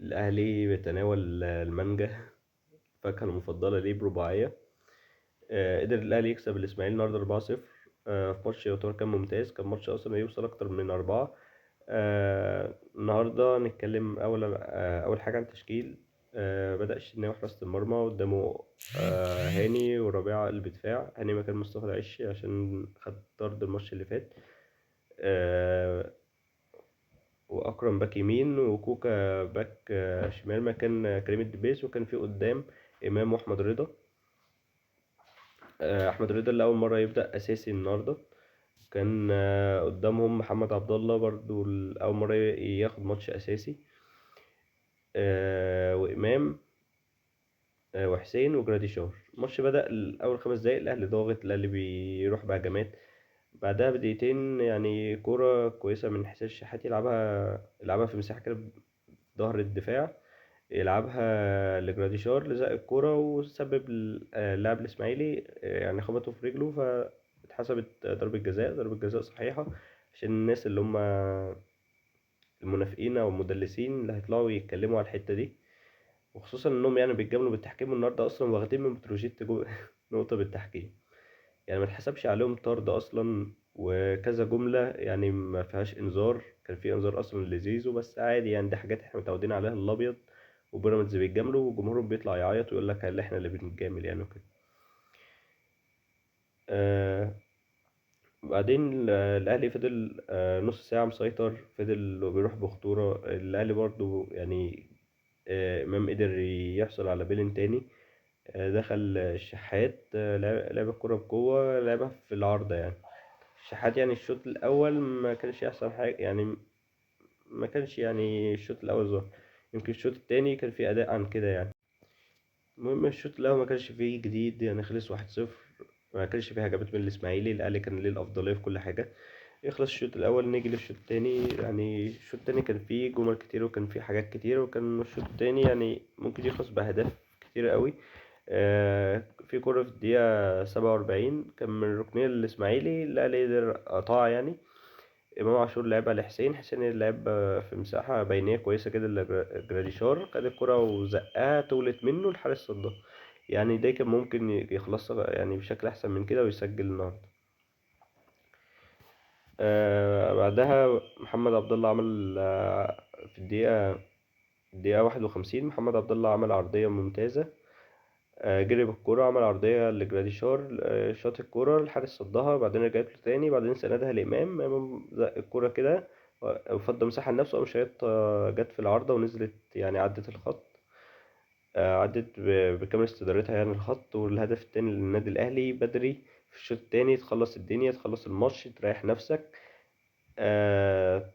الأهلي بيتناول المانجا الفاكهة المفضلة ليه برباعية. قدر الأهلي يكسب الإسماعيلي النهاردة 4-0. في ماتش يعتبر كان ممتاز، كان ماتش أصلا يوصل أكتر من 4. النهاردة نتكلم أول حاجة عن التشكيل. بدأ الشناوي حراسة المرمى، قدامه هاني وربيعة قلب دفاع. هاني مكان مصطفى العشي عشان خد طرد الماتش اللي فات. آه، واكرم باك يمين، وكوكا باك شمال مكان كريم الدبيس. وكان في قدام امام واحمد رضا. احمد رضا اللي اول مره يبدا اساسي النهارده. كان قدامهم محمد عبد الله برضو اول مره ياخد ماتش اساسي. وامام وحسين وجراديشار. الماتش بدأ اول 5 دقايق الاهلي ضاغط، الاهلي بيروح بهجمات. بعدها بدقيقتين يعني كورة كويسة من حسين الشحات، يلعبها في مساحة كده ظهر الدفاع، يلعبها لجراديشار، لزق الكورة وسبب اللاعب الإسماعيلي يعني خبطه في رجله، فاتحسبت ضربة جزاء. ضربة جزاء صحيحة عشان الناس اللي هم المنافقين أو المدلسين اللي هيطلعوا يتكلموا على الحتة دي، وخصوصا إنهم يعني بيتجاملوا بالتحكيم النهاردة أصلا، واخدين من بتروجيت نقطة بالتحكيم. يعني ما اتحسبش عليهم طرد أصلا، وكذا جملة يعني ما فيهاش إنذار. كان في إنذار أصلا لزيزو بس عادي، يعني دي حاجات احنا متعودين عليها. الأبيض وبيراميدز بيتجاملوا وجمهورهم بيطلع يعيط ويقول لك اللي احنا اللي بنتجامل يعني وكده. آه بعدين الأهلي فضل نص ساعة مسيطر، فضل بيروح بخطورة الأهلي برضو يعني. إمام قدر يحصل على بيلين تاني. دخل الشحات، لعب الكرة بقوة، لعبها في العارضة يعني. الشحات يعني الشوط الأول ما كانش أحسن حاجة يعني، ما كانش يعني الشوط الأول ظهر. يمكن الشوط التاني كان فيه أداء عن كده يعني. المهم الشوط الأول ما كانش فيه جديد يعني، خلص 1-0. ما كانش فيه هجمات من الإسماعيلي، الأهلي كان ليه الأفضلية في كل حاجة. يخلص الشوط الأول نيجي للشوط التاني. يعني الشوط التاني كان فيه جمل كتير وكان فيه حاجات كتير، وكان الشوط التاني يعني ممكن يخلص بأهداف كتير قوي. في كرة في الدقيقة 47 كان من ركنية للإسماعيلي، الأهلي قدر قطع يعني. امام عاشور لعبها لحسين، حسين لعب في مساحه بينيه كويسه كده لجراديشار، خد الكره وزقها طولت منه، الحارس صدها. يعني ده كان ممكن يخلصها يعني بشكل احسن من كده ويسجل النهارده. بعدها محمد عبد الله عمل في الدقيقه 51 محمد عبد الله عمل عرضيه ممتازه. جري بالكرة، عمل عرضية لجراديشار، شاط الكرة، الحارس صدها، بعدين رجعت له تاني، بعدين سندها لإمام. إمام زق الكرة كده وفضى مساحة لنفسه، قام شايط جت في العارضة ونزلت يعني عدت الخط. عدت بكامل استدارتها يعني الخط. والهدف التاني للنادي الأهلي بدري في الشوط التاني، تخلص الدنيا، تخلص الماتش، تريح نفسك.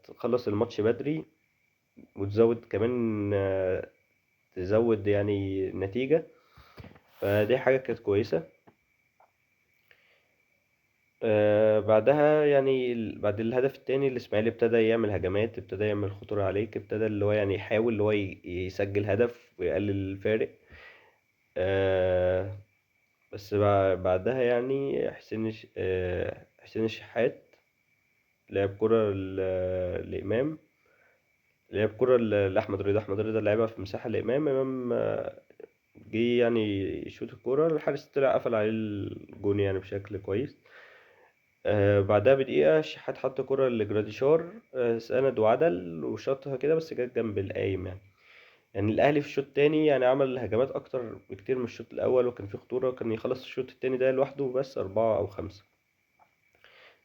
تخلص الماتش بدري وتزود كمان، تزود يعني النتيجة. فدي حاجة كانت كويسة. بعدها يعني بعد الهدف التاني الإسماعيلي ابتدى يعمل هجمات، ابتدى يعمل خطورة عليك، ابتدى اللي هو يعني يحاول اللي هو يسجل هدف ويقلل الفارق. آه، بس بعدها يعني حسين الشحات لعب كرة لإمام، لعب كرة لأحمد رضا. أحمد رضا لعبها في مساحة لإمام. إمام جه يعني يشوط الكرة، الحارس طلع قفل عليه الجون يعني بشكل كويس. بعدها بدقيقة الشحات حط كرة لجراديشار، سند وعدل وشاطها كده بس جت جنب القايم يعني. يعني الأهلي في الشوط التاني يعني عمل هجمات أكتر بكتير من الشوط الأول، وكان في خطورة، كان يخلص الشوط التاني ده لوحده بس 4 أو 5.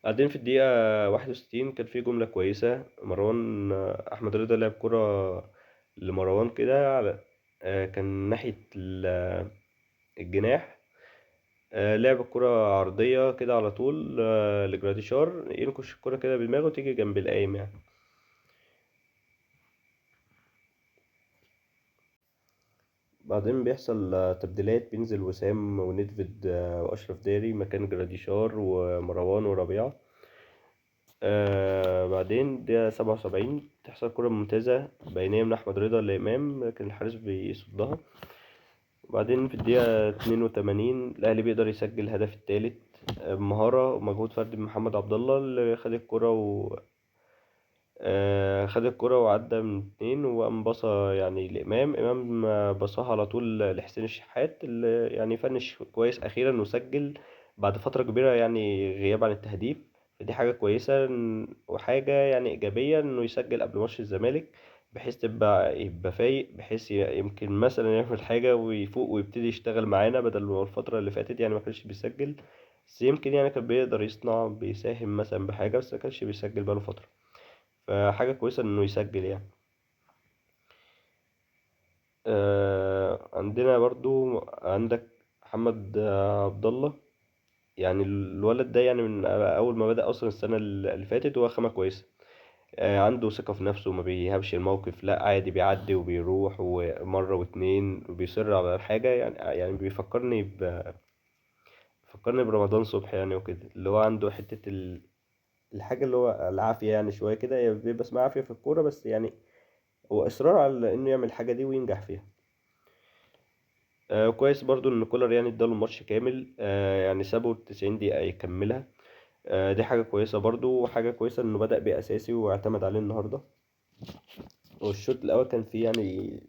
بعدين في الدقيقة 61 كان في جملة كويسة. مروان أحمد رضا لعب كرة لمروان كده كان ناحية الجناح. لعب الكرة عرضية كده على طول لجراديشار، ينكش الكرة كده بدماغه وتيجي جنب القايم يعني. بعدين بيحصل تبديلات، بينزل وسام وندفيد وأشرف داري مكان جراديشار ومروان وربيعة. بعدين دقيقة 77 تحصل كرة ممتازة بينية من أحمد رضا لإمام، لكن الحارس بيصدها. وبعدين في الدقيقة 82 الأهلي بيقدر يسجل الهدف التالت بمهارة ومجهود فردي من محمد عبد الله اللي خد الكرة خد الكرة وعدى من اتنين وقام بصى يعني إمام بصاها على طول لحسين الشحات اللي يعني فنش كويس أخيرا وسجل بعد فترة كبيرة يعني غياب عن التهديف. فدي حاجة كويسة وحاجة يعني إيجابية إنه يسجل قبل ماتش الزمالك، بحيث يبقى فايق، بحيث يمكن مثلا يعمل حاجة ويفوق ويبتدي يشتغل معانا بدل ما الفترة اللي فاتت يعني ما كانش بيسجل. بس يمكن يعني كان بيقدر بيساهم مثلا بحاجة، بس ما كانش بيسجل بقاله فترة. فحاجة كويسة إنه يسجل يعني. عندنا برضو عندك محمد عبد الله. يعني الولد ده يعني من أول ما بدأ أصلا السنة اللي فاتت هو خامة كويسة. عنده ثقة في نفسه، ما بيهابش الموقف، لا عادي بيعدي وبيروح ومرة واتنين وبيصر على الحاجة. يعني بيفكرني برمضان صبحي يعني وكده، اللي هو عنده حتة الحاجة اللي هو العافية يعني شوية كده، يعني بيبقى اسمها عافية في الكورة، بس يعني هو إصرار على إنه يعمل الحاجة دي وينجح فيها. كويس برضو ان كولر يعني اداله الماتش كامل، يعني سابه 90 دقيقة يكملها. دي حاجة كويسة برضو، وحاجة كويسة انه بدأ بيه اساسي واعتمد عليه النهاردة. والشوط الاول كان فيه يعني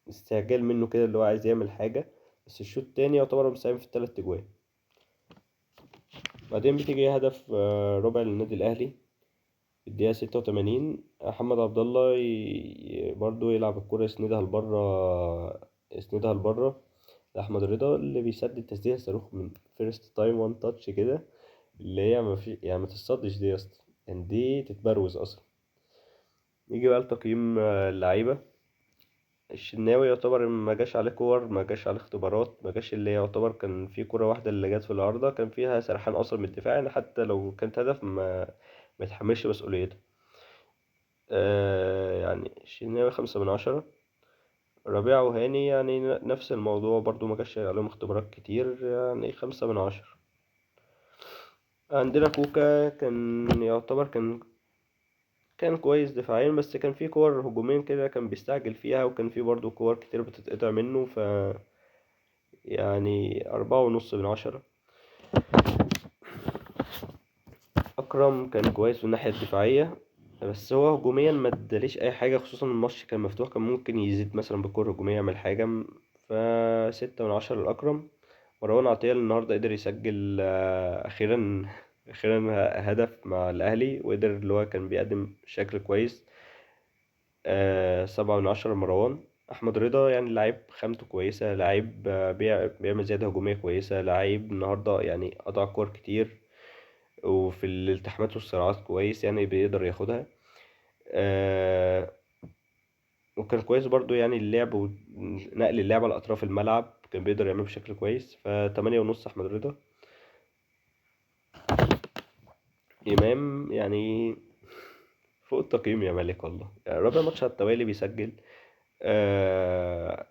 استعجال منه كده اللي هو عايز يعمل حاجة، بس الشوط التاني يعتبر مساهم في التلات اجوان. بعدين بتيجي هدف ربع للنادي الاهلي في الدقيقة 86. محمد عبد الله برضو يلعب الكرة يسندها لبره لأحمد رضا اللي بيسدد تسديدة صاروخ من فيرست تايم وان تاتش كده، اللي هي ما في يعني ما تصدش دي يا اسطى، يعني دي تتبروز اصلا. يجي بقى لتقييم اللعيبه. الشناوي يعتبر ما جاش عليه كور، ما جاش عليه اختبارات، ما جاش، اللي يعتبر كان في كرة واحدة اللي جت في العارضة كان فيها سرحان أصلا من الدفاع، يعني حتى لو كانت هدف ما يتحملش مسؤوليته. يعني الشناوي 5/10. ربيع وهاني يعني نفس الموضوع برضو، ما جاش عليهم اختبارات كتير، يعني 5/10. عندنا كوكا كان كويس دفاعيا، بس كان في كور هجوميا كده كان بيستعجل فيها، وكان في برضه كور كتير بتتقطع منه، يعني 4.5/10. أكرم كان كويس من الناحية الدفاعية، بس هو هجوميا ما اداليش أي حاجة، خصوصا الماتش كان مفتوح، كان ممكن يزيد مثلا بكور هجومية يعمل حاجة. 6/10 لأكرم. مروان عطية النهاردة قدر يسجل أخيرا أخيرا هدف مع الأهلي، وقدر اللي هو كان بيقدم شكل كويس. 7/10 مروان. أحمد رضا يعني لعيب خامته كويسة، لعيب بيعمل زيادة هجومية كويسة، لعيب النهاردة يعني قطع كور كتير، وفي الالتحامات والصراعات كويس يعني بيقدر ياخدها. آه، وكان كويس برضو يعني اللعب ونقل اللعب على أطراف الملعب كان بيقدر يعمله بشكل كويس. ف8.5 أحمد رضا. إمام يعني فوق التقييم يا مالك والله، يعني رابع ماتش على التوالي بيسجل. آه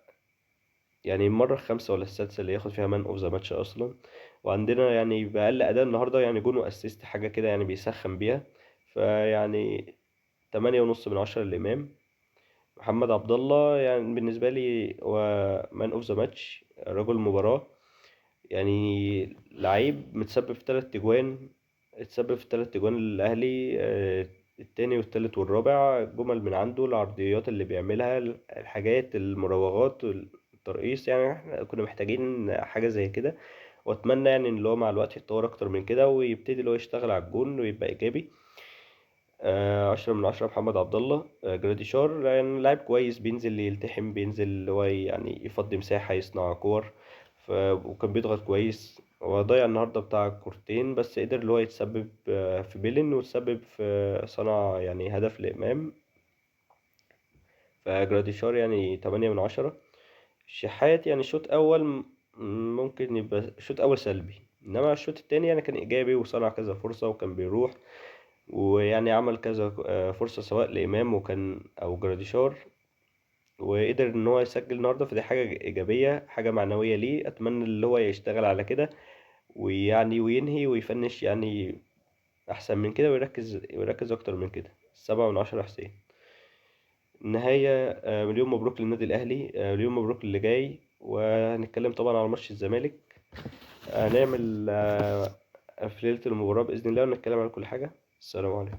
يعني المرة الخامسة ولا السادسة اللي ياخد فيها مان اوف ذا ماتش أصلا. وعندنا يعني بأقل أداء النهاردة يعني جون وأسيست حاجة كده يعني بيسخن بيها. فيعني 8.5/10 الإمام. محمد عبد الله يعني بالنسبة لي هو مان اوف ذا ماتش، رجل المباراة. يعني لعيب متسبب في 3 أجوان، اتسبب في 3 أجوان للأهلي. التاني والتالت والرابع جمل من عنده، العرضيات اللي بيعملها، الحاجات، المراوغات، الترقيص، يعني احنا كنا محتاجين حاجة زي كده. واتمنى يعني ان اللي هو مع الوقت يتطور اكتر من كده ويبتدي اللي هو يشتغل على الجون ويبقى ايجابي. 10/10 محمد عبد الله. جراديشار يعني لاعب كويس، بينزل يلتحم، بينزل اللي هو يعني يفضي مساحة يصنع كور. وكان بيضغط كويس. هو ضيع النهاردة بتاع كورتين، بس قدر اللي هو يتسبب في بيلين، وتسبب في صنع يعني هدف لإمام. فجراديشار يعني 8/10. الشحات يعني شوط أول ممكن يبقى شوط أول سلبي، إنما الشوط التاني يعني كان إيجابي وصنع كذا فرصة وكان بيروح، ويعني عمل كذا فرصة سواء لإمام وكان أو جراديشار، وقدر إن هو يسجل النهاردة. فدي حاجة إيجابية، حاجة معنوية ليه، أتمنى اللي هو يشتغل على كده ويعني وينهي ويفنش يعني أحسن من كده، ويركز أكتر من كده. 7/10 حسين. النهاية مليون مبروك للنادي الأهلي، مليون مبروك اللي جاي. وهنتكلم طبعا على ماتش الزمالك. هنعمل في ليلة المباراة بإذن الله ونتكلم عن كل حاجة. السلام عليكم.